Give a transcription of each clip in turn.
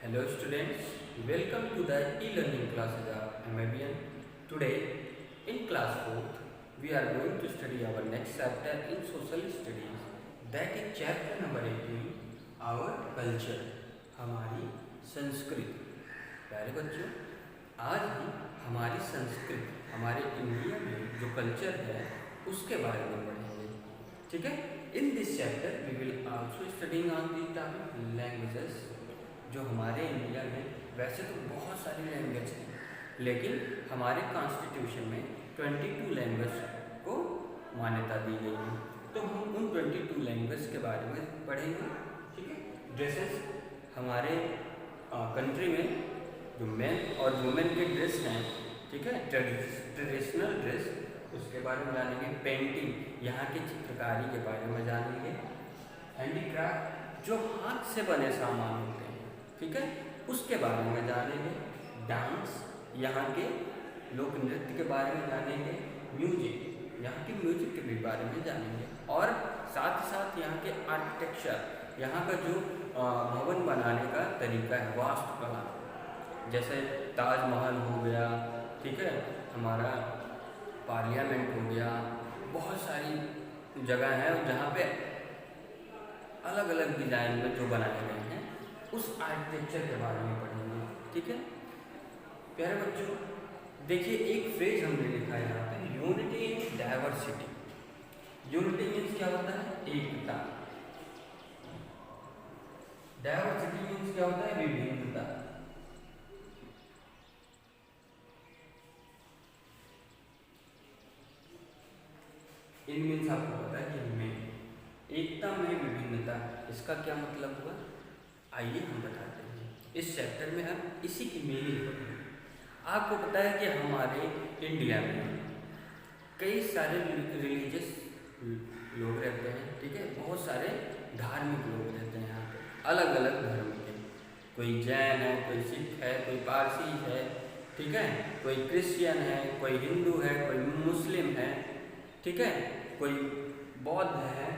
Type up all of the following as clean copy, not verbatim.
Hello students, welcome to the e-learning classes of MIBN. Today in class 4th we are going to study our next chapter in social studies, that is chapter number 18, our culture, हमारी संस्कृति। प्यारे बच्चों, आज हम हमारी संस्कृति, हमारे India में जो कल्चर है उसके बारे में पढ़ेंगे। ठीक है, in this chapter we will also studying on the topic languages. जो हमारे इंडिया में वैसे तो बहुत सारी लैंग्वेज हैं, लेकिन हमारे कॉन्स्टिट्यूशन में 22 लैंग्वेज को मान्यता दी गई है। तो हम उन 22 लैंग्वेज के बारे में पढ़ेंगे। ठीक है, ड्रेसेस, हमारे कंट्री में जो मेन और वुमेन के ड्रेस हैं, ठीक है, ट्रेडिशनल ड्रेस, उसके बारे में जानेंगे। पेंटिंग, यहाँ की चित्रकारी के बारे में जानेंगे। हैंडीक्राफ्ट, जो हाथ से बने सामान होते हैं, ठीक है, उसके बारे में जानेंगे। डांस, यहाँ के लोक नृत्य के बारे में जानेंगे। म्यूजिक, यहाँ के म्यूजिक के भी बारे में जानेंगे। और साथ ही साथ यहाँ के आर्किटेक्चर, यहाँ का जो भवन बनाने का तरीका है, वास्तुकला, जैसे ताजमहल हो गया, ठीक है, हमारा पार्लियामेंट हो गया, बहुत सारी जगह है जहाँ पे अलग अलग डिजाइन में जो बनाए गए हैं, उस आर्किटेक्चर के बारे में पढ़ेंगे। ठीक है प्यारे बच्चों, देखिए एक फ्रेज हमने लिखा है यहाँ पे, unity in diversity. Unity means क्या होता है? एकता। डाइवर्सिटी मीन्स क्या होता है? विभिन्नता। इन मीन्स आपको पता है कि इनमें, एकता में विभिन्नता, इसका क्या मतलब हुआ? आइए हम बताते हैं। इस चैप्टर में हम इसी की मीनिंग पढ़ेंगे। आपको पता है कि हमारे इंडिया में कई सारे रिलीजियस लोग रहते हैं, ठीक है, बहुत सारे धार्मिक लोग रहते हैं यहाँ पे, अलग अलग धर्म के। कोई जैन है, कोई सिख है, कोई पारसी है, ठीक है, कोई क्रिश्चियन है, कोई हिंदू है, कोई मुस्लिम है, ठीक है, कोई बौद्ध है।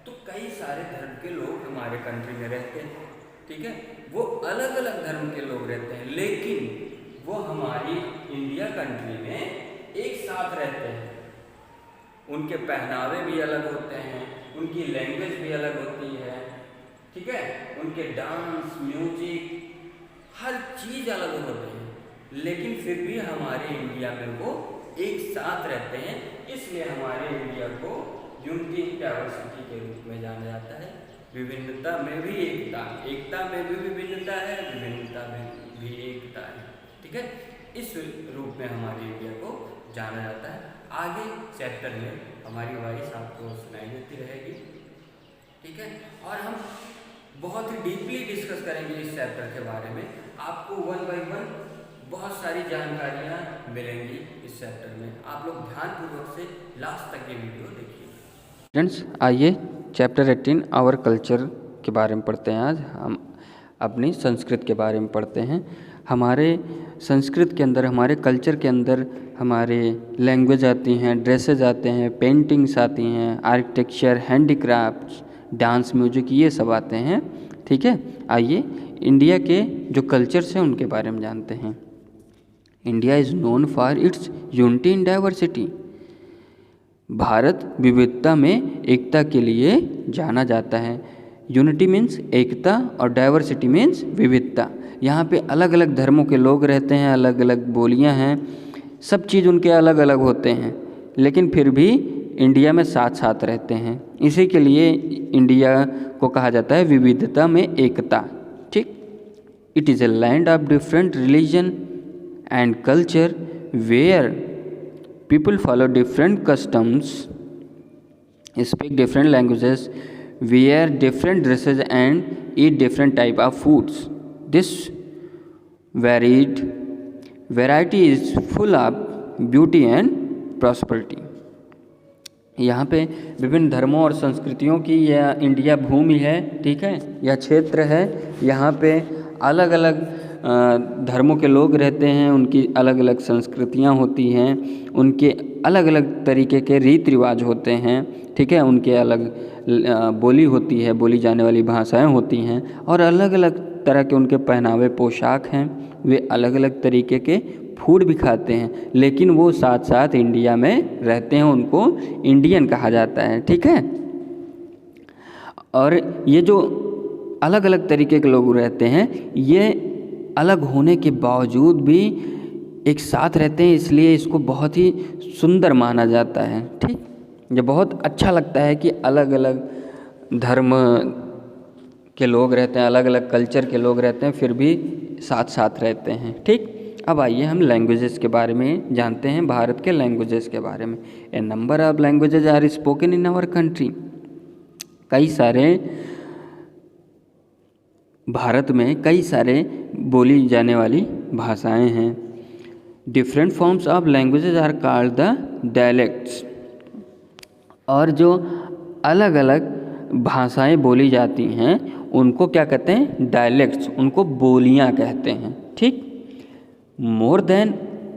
तो कई सारे धर्म के लोग हमारे कंट्री में रहते हैं, ठीक है, वो अलग अलग धर्म के लोग रहते हैं, लेकिन वो हमारी इंडिया कंट्री में एक साथ रहते हैं। उनके पहनावे भी अलग होते हैं, उनकी लैंग्वेज भी अलग होती है, ठीक है, उनके डांस, म्यूजिक, हर चीज़ अलग होते हैं, लेकिन फिर भी हमारे इंडिया में वो एक साथ रहते हैं। इसलिए हमारे इंडिया को यूनिटी इन डाइवर्सिटी के रूप में जाना जाता है। विभिन्नता में भी एकता, एकता में भी विभिन्नता है, विभिन्नता में भी एकता है, ठीक है, इस रूप में हमारे इंडिया को जाना जाता है। आगे चैप्टर में हमारी वॉइस आपको सुनाई देती रहेगी, ठीक है, और हम बहुत ही डीपली डिस्कस करेंगे इस चैप्टर के बारे में। आपको 1 बाय 1 बहुत सारी जानकारियाँ मिलेंगी इस चैप्टर में। आप लोग ध्यानपूर्वक से लास्ट तक ये वीडियो देखिए। स्टूडेंट्स, आइए चैप्टर 18 आवर कल्चर के बारे में पढ़ते हैं। आज हम अपनी संस्कृत के बारे में पढ़ते हैं। हमारे संस्कृत के अंदर, हमारे कल्चर के अंदर हमारे लैंग्वेज आती हैं, ड्रेसेस आते हैं, पेंटिंग्स आती हैं, आर्किटेक्चर, हैंडीक्राफ्ट्स, डांस, म्यूजिक, ये सब आते हैं, ठीक है। आइए इंडिया के जो कल्चर्स हैं उनके बारे में जानते हैं। India is known for its unity in diversity. Bharat विविधता में एकता के लिए जाना जाता है। यूनिटी मीन्स एकता और डाइवर्सिटी मीन्स विविधता। यहाँ पे अलग अलग धर्मों के लोग रहते हैं, अलग अलग बोलियाँ हैं, सब चीज़ उनके अलग अलग होते हैं, लेकिन फिर भी इंडिया में साथ साथ रहते हैं। इसी के लिए इंडिया को कहा जाता है विविधता में एकता। ठीक, it is a land of different religion and culture where people follow different customs, speak different languages, wear different dresses and eat different type of foods. This variety is full of beauty and prosperity. यहाँ पे विभिन्न धर्मों और संस्कृतियों की यह India भूमि है, ठीक है, यह क्षेत्र है। यहाँ पे अलग अलग धर्मों के लोग रहते हैं, उनकी अलग अलग संस्कृतियाँ होती हैं, उनके अलग अलग तरीके के रीति रिवाज होते हैं, ठीक है, उनके अलग बोली होती है, बोली जाने वाली भाषाएं होती हैं, और अलग अलग तरह के उनके पहनावे पोशाक हैं, वे अलग अलग तरीके के फूड भी खाते हैं, लेकिन वो साथ साथ इंडिया में रहते हैं, उनको इंडियन कहा जाता है। ठीक है। और ये जो अलग अलग तरीके के लोग रहते हैं, ये अलग होने के बावजूद भी एक साथ रहते हैं, इसलिए इसको बहुत ही सुंदर माना जाता है। ठीक, ये बहुत अच्छा लगता है कि अलग अलग धर्म के लोग रहते हैं, अलग अलग कल्चर के लोग रहते हैं, फिर भी साथ साथ रहते हैं। ठीक, अब आइए हम लैंग्वेजेस के बारे में जानते हैं, भारत के लैंग्वेजेस के बारे में। A number of languages are spoken in our country. कई सारे भारत में कई सारे बोली जाने वाली भाषाएं हैं। Different forms of languages are called the dialects. और जो अलग अलग भाषाएं बोली जाती हैं उनको क्या कहते हैं? डायलेक्ट्स, उनको बोलियां कहते हैं। ठीक, more than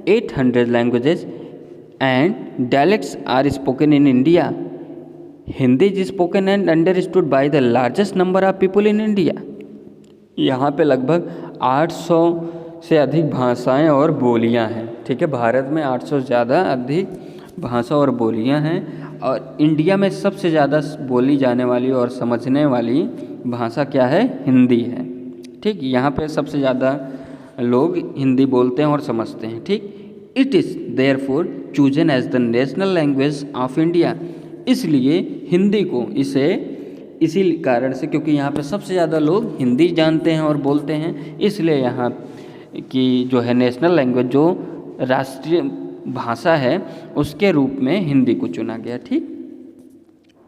800 languages and dialects are spoken in India. Hindi is spoken and understood by the largest number of people in India. यहाँ पे लगभग 800 से अधिक भाषाएं और बोलियां हैं। ठीक है, भारत में 800 से ज़्यादा अधिक भाषा और बोलियां हैं, और इंडिया में सबसे ज़्यादा बोली जाने वाली और समझने वाली भाषा क्या है? हिंदी है। ठीक, यहाँ पे सबसे ज़्यादा लोग हिंदी बोलते हैं और समझते हैं। ठीक, it is therefore chosen as the national language of India. इसलिए हिंदी को इसी कारण से, क्योंकि यहाँ पे सबसे ज़्यादा लोग हिंदी जानते हैं और बोलते हैं, इसलिए यहाँ की जो है नेशनल लैंग्वेज, जो राष्ट्रीय भाषा है, उसके रूप में हिंदी को चुना गया। ठीक,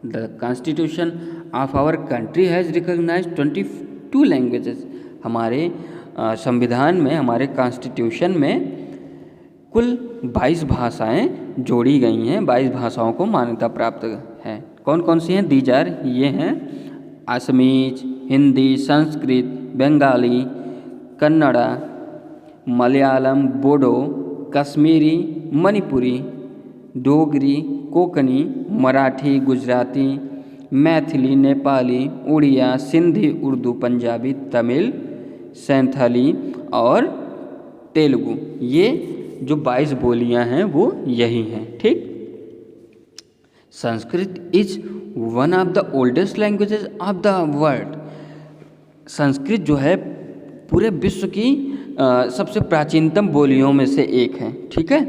the constitution of our country has recognised 22 languages. हमारे संविधान में, हमारे कॉन्स्टिट्यूशन में कुल 22 भाषाएं जोड़ी गई हैं, 22 भाषाओं को मान्यता प्राप्त है। कौन कौन सी हैं? दीज आर, ये हैं असमीज, हिंदी, संस्कृत, बंगाली, कन्नड़ा, मलयालम, बोडो, कश्मीरी, मणिपुरी, डोगरी, कोंकणी, मराठी, गुजराती, मैथिली, नेपाली, उड़िया, सिंधी, उर्दू, पंजाबी, तमिल, सैंथाली और तेलुगु। ये जो 22 बोलियां हैं वो यही हैं। ठीक, Sanskrit is one of the oldest languages of the world. Sanskrit जो है पूरे विश्व की सबसे प्राचीनतम बोलियों में से एक है। ठीक है,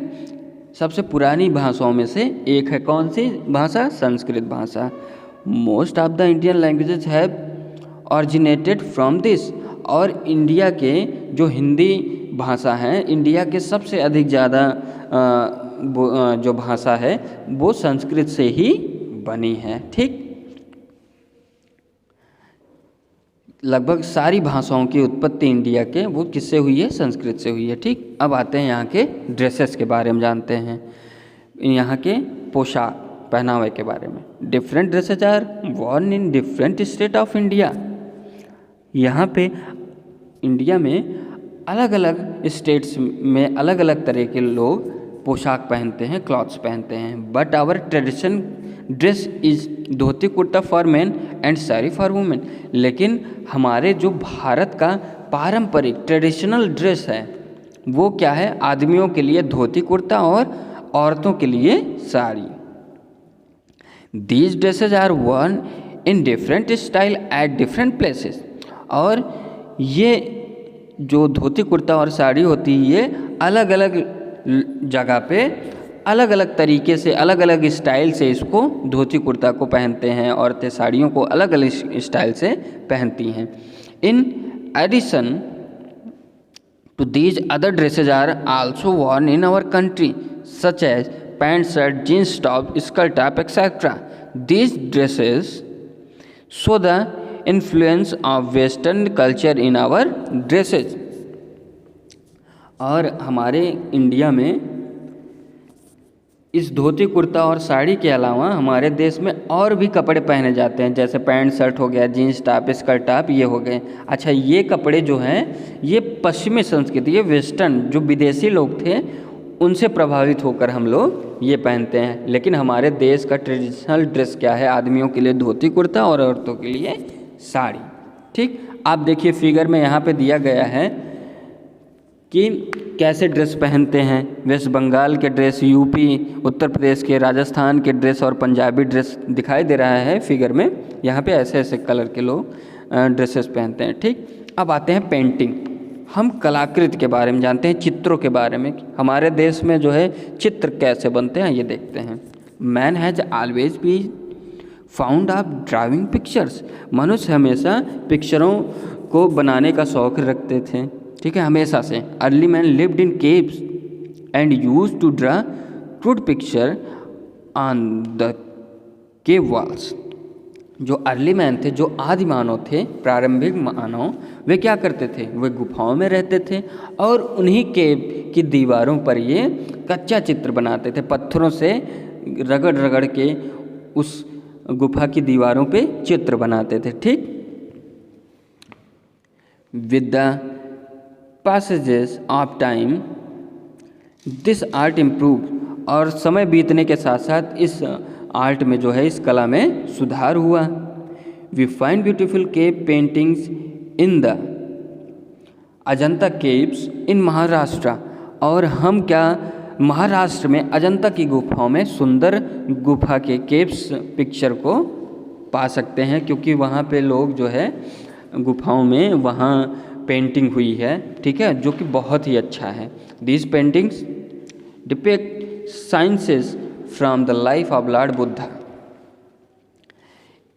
सबसे पुरानी भाषाओं में से एक है। कौन सी भाषा? संस्कृत भाषा। Most of the Indian languages have originated from this. और इंडिया के जो हिंदी भाषा है, इंडिया के सबसे अधिक ज़्यादा जो भाषा है वो संस्कृत से ही बनी है। ठीक, लगभग सारी भाषाओं की उत्पत्ति इंडिया के वो किससे हुई है? संस्कृत से हुई है। ठीक, अब आते हैं यहाँ के ड्रेसेस के बारे में जानते हैं, यहाँ के पोशाक पहनावे के बारे में। Different dresses are worn in different state of India. यहाँ पे इंडिया में अलग अलग स्टेट्स में अलग अलग तरह के लोग पोशाक पहनते हैं, क्लॉथ्स पहनते हैं। But our tradition dress is dhoti kurta for men and sari for women. लेकिन हमारे जो भारत का पारंपरिक ट्रेडिशनल ड्रेस है वो क्या है? आदमियों के लिए धोती कुर्ता और औरतों के लिए sari. These dresses are worn in different style at different places. और ये जो धोती कुर्ता और साड़ी होती है, ये अलग अलग जगह पे अलग अलग तरीके से, अलग अलग स्टाइल से इसको धोती कुर्ता को पहनते हैं। औरतें साड़ियों को अलग अलग स्टाइल से पहनती हैं। In addition to these other dresses are also worn in our country such as pant, shirt, jeans top, skirt top etcetera. These dresses show the influence of western culture in our dresses. और हमारे India में इस धोती कुर्ता और साड़ी के अलावा हमारे देश में और भी कपड़े पहने जाते हैं, जैसे पैंट शर्ट हो गया, जीन्स टॉप, स्कर्ट टॉप, ये हो गए। अच्छा, ये कपड़े जो हैं ये पश्चिमी संस्कृति, ये वेस्टर्न जो विदेशी लोग थे उनसे प्रभावित होकर हम लोग ये पहनते हैं। लेकिन हमारे देश का ट्रेडिशनल ड्रेस क्या है? आदमियों के लिए धोती कुर्ता और औरतों के लिए साड़ी। ठीक, आप देखिए फिगर में यहाँ पे दिया गया है कि कैसे ड्रेस पहनते हैं। वेस्ट बंगाल के ड्रेस, यूपी, उत्तर प्रदेश के, राजस्थान के ड्रेस और पंजाबी ड्रेस दिखाई दे रहा है फिगर में। यहाँ पे ऐसे ऐसे कलर के लोग ड्रेसेस पहनते हैं। ठीक, अब आते हैं पेंटिंग। हम कलाकृति के बारे में जानते हैं, चित्रों के बारे में। हमारे देश में जो है चित्र कैसे बनते हैं ये देखते हैं। Man has always be found of drawing pictures. मनुष्य हमेशा पिक्चरों को बनाने का शौक रखते थे। ठीक है, हमेशा से। Early man lived in caves and used to draw crude picture on the cave walls. जो अर्ली मैन थे, जो आदि मानव थे, प्रारंभिक मानव, वे क्या करते थे? वे गुफाओं में रहते थे और उन्हीं केव की दीवारों पर ये कच्चा चित्र बनाते थे। पत्थरों से रगड़ रगड़ के उस गुफा की दीवारों पे चित्र बनाते थे। ठीक, with the passages of time this art improve. और समय बीतने के साथ साथ इस आर्ट में जो है, इस कला में सुधार हुआ। We find beautiful cave paintings in the Ajanta caves in Maharashtra. और हम क्या महाराष्ट्र में अजंता की गुफाओं में सुंदर गुफा के केव्स पिक्चर को पा सकते हैं, क्योंकि वहाँ पे लोग जो है गुफाओं में वहाँ पेंटिंग हुई है। ठीक है, जो कि बहुत ही अच्छा है। These paintings depict sciences from the life of Lord Buddha.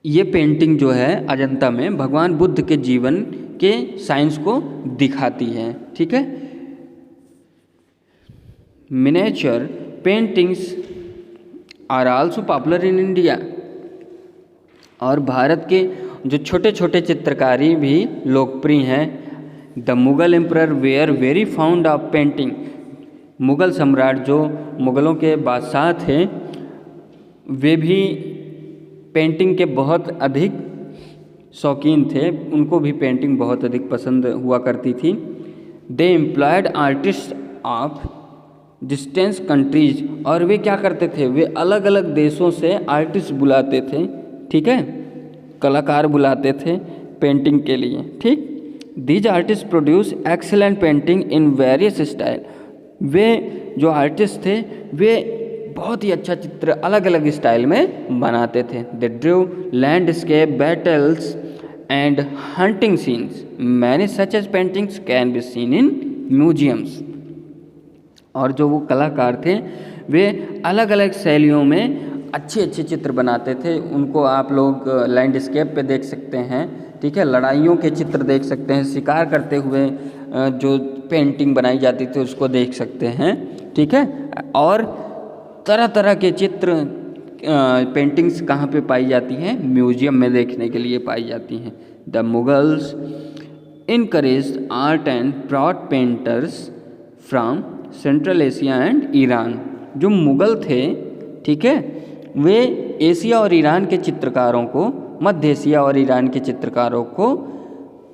ये पेंटिंग जो है अजंता में भगवान बुद्ध के जीवन के साइंस को दिखाती है। ठीक है, miniature paintings are also popular in India. और भारत के जो छोटे छोटे चित्रकारी भी लोकप्रिय हैं। The Mughal emperor were very fond of painting. Mughal सम्राट जो मुगलों के बादशाह थे, वे भी पेंटिंग के बहुत अधिक शौकीन थे। उनको भी पेंटिंग बहुत अधिक पसंद हुआ करती थी। They employed artist of distance countries. और वे क्या करते थे? वे अलग अलग देशों से आर्टिस्ट बुलाते थे। ठीक है, कलाकार बुलाते थे पेंटिंग के लिए। ठीक, these artist produce excellent painting in various style. वे जो आर्टिस्ट थे, वे बहुत ही अच्छा चित्र अलग अलग स्टाइल में बनाते थे। They drew landscape, battles and hunting scenes. Many such as paintings can be seen in museums. और जो वो कलाकार थे, वे अलग अलग शैलियों में अच्छे अच्छे चित्र बनाते थे। उनको आप लोग लैंडस्केप पे देख सकते हैं। ठीक है, लड़ाइयों के चित्र देख सकते हैं, शिकार करते हुए जो पेंटिंग बनाई जाती थी उसको देख सकते हैं। ठीक है, और तरह तरह के चित्र पेंटिंग्स कहाँ पे पाई जाती हैं? म्यूजियम में देखने के लिए पाई जाती हैं। The Mughals encouraged art and brought painters from central Asia and Iran. जो मुगल थे, ठीक है, वे एशिया और ईरान के चित्रकारों को, मध्य एशिया और ईरान के चित्रकारों को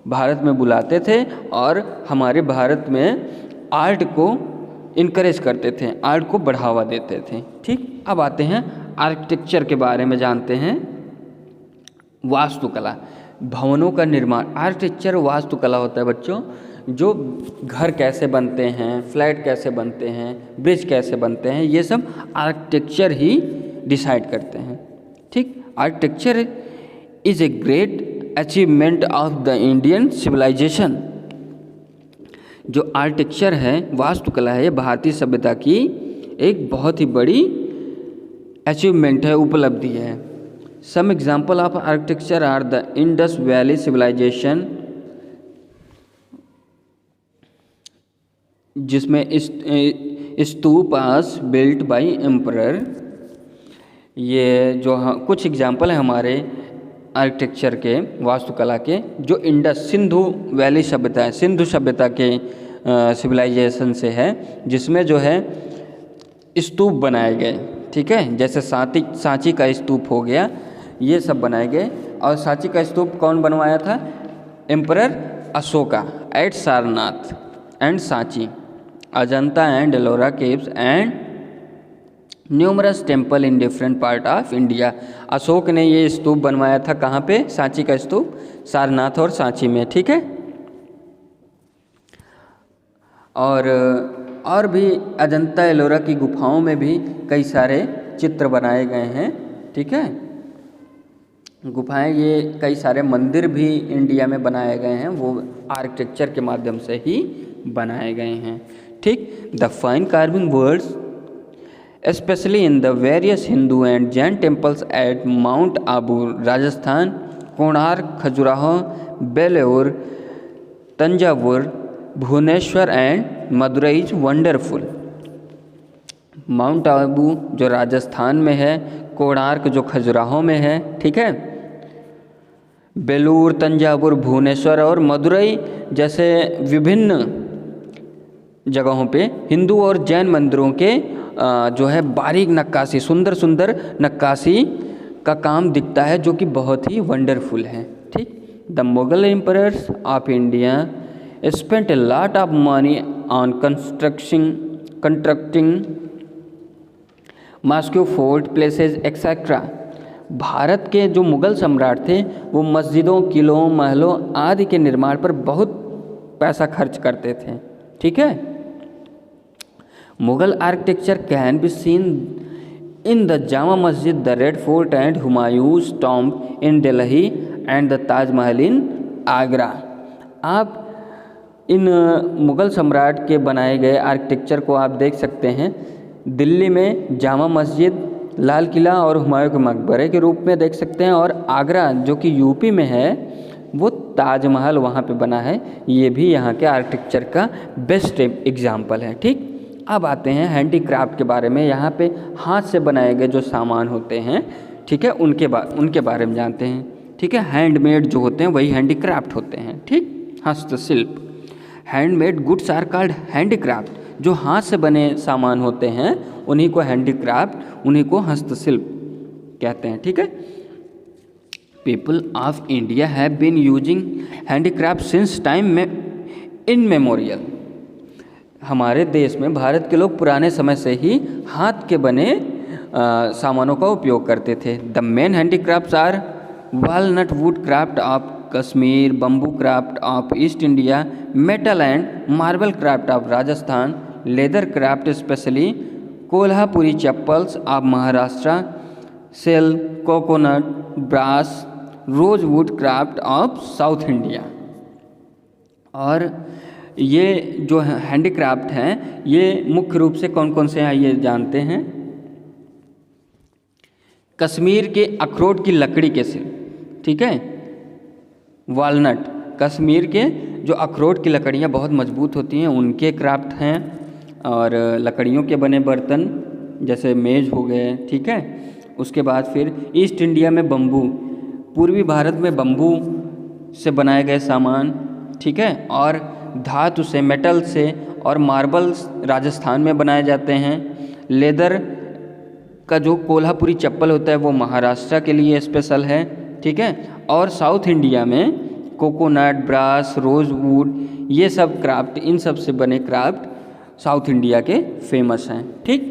भारत में बुलाते थे और हमारे भारत में आर्ट को इनकरेज करते थे, आर्ट को बढ़ावा देते थे। ठीक, अब आते हैं आर्किटेक्चर के बारे में जानते हैं। वास्तुकला, भवनों का निर्माण। आर्किटेक्चर वास्तुकला होता है बच्चों, जो घर कैसे बनते हैं, फ्लैट कैसे बनते हैं, ब्रिज कैसे बनते हैं, ये सब आर्किटेक्चर ही डिसाइड करते हैं। ठीक, architecture is a great achievement of the Indian civilisation. जो आर्किटेक्चर है, वास्तुकला है, ये भारतीय सभ्यता की एक बहुत ही बड़ी अचीवमेंट है, उपलब्धि है। Some example of architecture are the Indus valley civilisation, जिसमें स्तूपास बिल्ट बाय एम्परर। ये जो कुछ एग्जाम्पल हैं हमारे आर्किटेक्चर के, वास्तुकला के। जो इंडस, सिंधु वैली सभ्यता है, सिंधु सभ्यता के सिविलाइजेशन से है, जिसमें जो है स्तूप बनाए गए। ठीक है, जैसे सांची का स्तूप हो गया, ये सब बनाए गए। और सांची का स्तूप कौन बनवाया था? Emperor Ashoka at Sarnath and Sanchi, Ajanta and Ellora caves and numerous temple in different part of India. Ashok ने ये स्तूप बनवाया था कहाँ पे? सांची का स्तूप, सारनाथ और सांची में, ठीक है। और भी अजंता एलोरा की गुफाओं में भी कई सारे चित्र बनाए गए हैं, ठीक है। गुफाएं, ये कई सारे मंदिर भी इंडिया में बनाए गए हैं, वो आर्किटेक्चर के माध्यम से ही बनाए गए हैं, ठीक। The fine carving words especially in the various Hindu and Jain temples at Mount Abu, Rajasthan, Konark, Khajuraho, Belur, Thanjavur, Bhubaneswar and Madurai is wonderful. Mount Abu जो राजस्थान में है, कोणार्क जो खजुराहो में है, ठीक है, बेलूर, तंजावुर, भुवनेश्वर और मदुरई जैसे विभिन्न जगहों पे हिंदू और जैन मंदिरों के जो है बारीक नक्काशी, सुंदर सुंदर नक्काशी का काम दिखता है, जो कि बहुत ही वंडरफुल है, ठीक। The Mughal emperors of India spent a lot of money on constructing Moscow, fort, places etcetera. Bharat के जो मुगल सम्राट थे वो मस्जिदों, किलों, महलों आदि के निर्माण पर बहुत पैसा खर्च करते थे, ठीक है। Mughal architecture can be seen in the Jama Masjid, the red fort and Humayun's tomb in Delhi and the Taj Mahal in Agra. आप इन मुगल सम्राट के बनाए गए आर्किटेक्चर को आप देख सकते हैं दिल्ली में जामा मस्जिद, लाल किला और हुमायूं के मकबरे के रूप में देख सकते हैं, और आगरा जो कि यूपी में है वो ताजमहल वहाँ पे बना है। ये भी यहाँ के आर्किटेक्चर का बेस्ट एग्जाम्पल है, ठीक। अब आते हैं हैंडीक्राफ्ट के बारे में। यहाँ पे हाथ से बनाए गए जो सामान होते हैं, ठीक है, उनके बारे में जानते हैं, ठीक है। हैंडमेड जो होते हैं वही हैंडीक्राफ्ट होते हैं, ठीक। हस्तशिल्प, handmade goods are called handicraft. जो हाथ से बने सामान होते हैं उन्हीं को हैंडीक्राफ्ट, उन्हीं को हस्तशिल्प कहते हैं, ठीक है। People of India have been using handicraft since time में इन मेमोरियल। हमारे देश में भारत के लोग पुराने समय से ही हाथ के बने सामानों का उपयोग करते थे। The main handicrafts are walnut wood craft of Kashmir, bamboo craft of east India, metal and marble craft of Rajasthan, leather craft specially Kolhapuri chappals of Maharashtra, shell, coconut, brass, rose wood craft of south India. और ये जो handicraft हैं ये मुख्य रूप से कौन कौन से हैं ये जानते हैं। कश्मीर के अखरोट की लकड़ी के शिल्प, ठीक है। वालनट, कश्मीर के जो अखरोट की लकड़ियाँ बहुत मजबूत होती हैं उनके क्राफ्ट हैं। और लकड़ियों के बने बर्तन जैसे मेज हो गए, ठीक है। उसके बाद फिर ईस्ट इंडिया में बम्बू, पूर्वी भारत में बम्बू से बनाए गए सामान, ठीक है। और धातु से, मेटल से और मार्बल्स राजस्थान में बनाए जाते हैं। लेदर का जो कोल्हापुरी चप्पल होता है वो महाराष्ट्र के लिए स्पेशल है, ठीक है। और साउथ इंडिया में कोकोनट, ब्रास, रोज वुड, ये सब क्राफ्ट, इन सब से बने क्राफ्ट साउथ इंडिया के फेमस हैं, ठीक।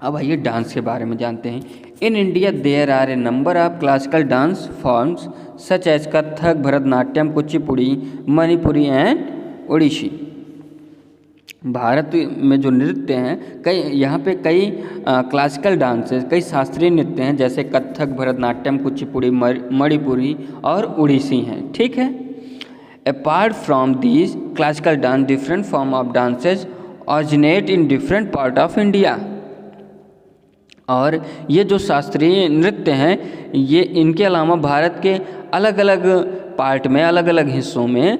अब आइए डांस के बारे में जानते हैं। In India there are a number of classical dance forms such as Kathak, Bharatanatyam, Kuchipudi, Manipuri and Odissi. Bharat में जो नृत्य हैं यहाँ पे कई क्लासिकल डांसेस, कई शास्त्रीय नृत्य हैं जैसे कथक, भरतनाट्यम, कुचिपुड़ी, मणिपुरी और ओडिसी हैं, ठीक है। Apart from these classical dance, different form of dances originate in different part of India. और ये जो शास्त्रीय नृत्य हैं ये इनके अलावा भारत के अलग अलग पार्ट में, अलग अलग हिस्सों में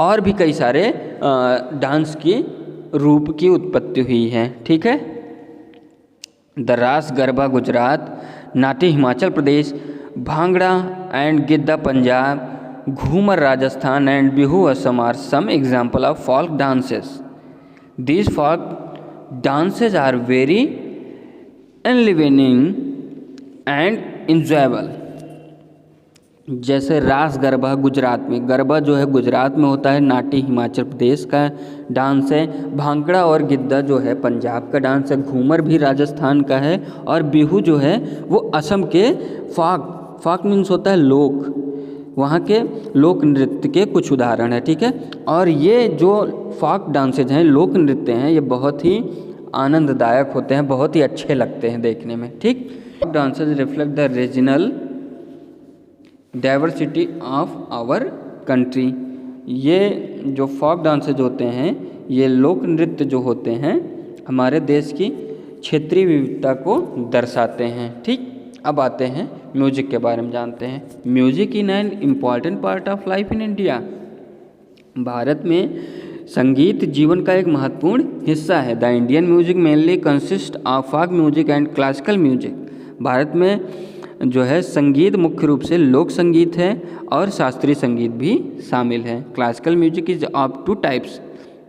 और भी कई सारे डांस की रूप की उत्पत्ति हुई है, ठीक है। The Ras Garba Gujarat, Nati Himachal Pradesh, Bhangra and Giddha Punjab, Ghoomar Rajasthan and Bihu Assam are some example of folk dances. These folk dances are very enlivening and enjoyable. जैसे रास गरबा गुजरात में, गरबा जो है गुजरात में होता है, नाटी हिमाचल प्रदेश का डांस है, भांगड़ा और गिद्दा जो है पंजाब का डांस है, घूमर भी राजस्थान का है, और बिहू जो है वो असम के फाक मीन्स होता है लोक, वहाँ के लोक नृत्य के कुछ उदाहरण है। ठीक है, और ये जो फाक डांसेज हैं, लोक नृत्य हैं, ये बहुत ही आनंददायक होते हैं, बहुत ही अच्छे लगते हैं देखने में। ठीक, dances reflect the regional diversity of our country. ये जो फोक डांसेज होते हैं, ये लोक नृत्य जो होते हैं हमारे देश की क्षेत्रीय विविधता को दर्शाते हैं। ठीक, अब आते हैं म्यूजिक के बारे में जानते हैं। Music in an important part of life in India. Bharat में संगीत जीवन का एक महत्वपूर्ण हिस्सा है। The Indian music mainly consist of folk music and classical music. भारत में जो है संगीत मुख्य रूप से लोक संगीत है और शास्त्रीय संगीत भी शामिल है। Classical music is of two types,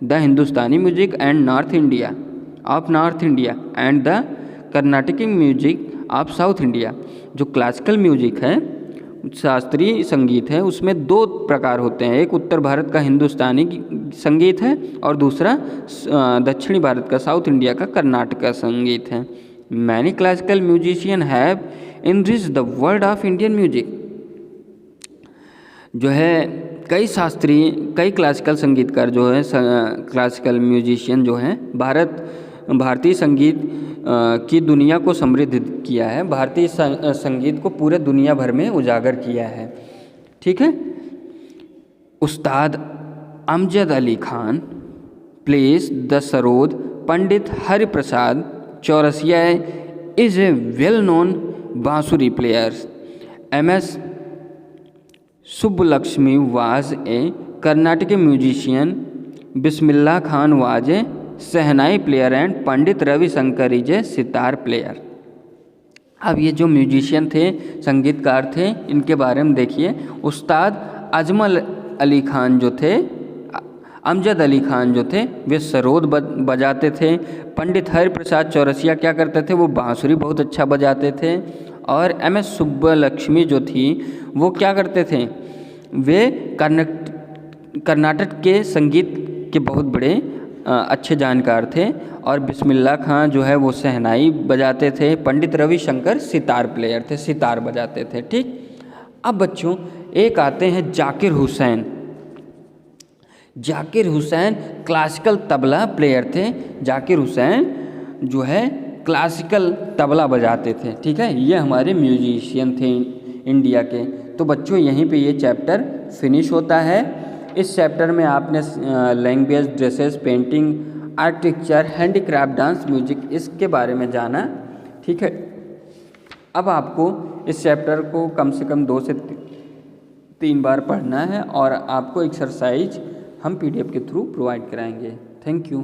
the Hindustani music and north India and the Karnataki music of south India. जो क्लासिकल म्यूजिक है, शास्त्रीय संगीत है, उसमें दो प्रकार होते हैं। एक उत्तर भारत का हिंदुस्तानी संगीत है और दूसरा दक्षिणी भारत का साउथ इंडिया का कर्नाटक का संगीत है। Many classical musician have enriched the world of Indian music। जो है कई क्लासिकल संगीतकार जो है, क्लासिकल म्यूजिशियन जो हैं, भारतीय संगीत की दुनिया को समृद्ध किया है, भारतीय संगीत को पूरे दुनिया भर में उजागर किया है। ठीक है, Ustad Amjad Ali Khan plays the sarod, Pandit Hariprasad Chaurasia is a well known bansuri players. MS Subbalakshmi was a Carnatic musician, Bismillah Khan was a shehnai player and Pandit Ravi Shankar is a sitar player. अब ये जो म्यूजिशियन थे, संगीतकार थे, इनके बारे में देखिए। उस्ताद अमजद अली खान जो थे वे सरोद बजाते थे। पंडित हरिप्रसाद चौरसिया क्या करते थे, वो बांसुरी बहुत अच्छा बजाते थे। और MS सुब्बलक्ष्मी जो थी वो क्या करते थे, वे कर्नाटक के संगीत के बहुत बड़े अच्छे जानकार थे। और बिस्मिल्लाह खान जो है वो सहनाई बजाते थे। पंडित रविशंकर सितार प्लेयर थे, सितार बजाते थे। ठीक, अब बच्चों एक आते हैं जाकिर हुसैन। जाकिर हुसैन क्लासिकल तबला प्लेयर थे। जाकिर हुसैन जो है क्लासिकल तबला बजाते थे। ठीक है, ये हमारे म्यूजिशियन थे इंडिया के। तो बच्चों यहीं पे ये चैप्टर फिनिश होता है। इस चैप्टर में आपने language, dresses, painting, architecture, handicraft, dance, music, इसके बारे में जाना। ठीक है, अब आपको इस चैप्टर को कम से कम 2 से 3 बार पढ़ना है और आपको एक्सरसाइज हम PDF के थ्रू प्रोवाइड कराएंगे। Thank you.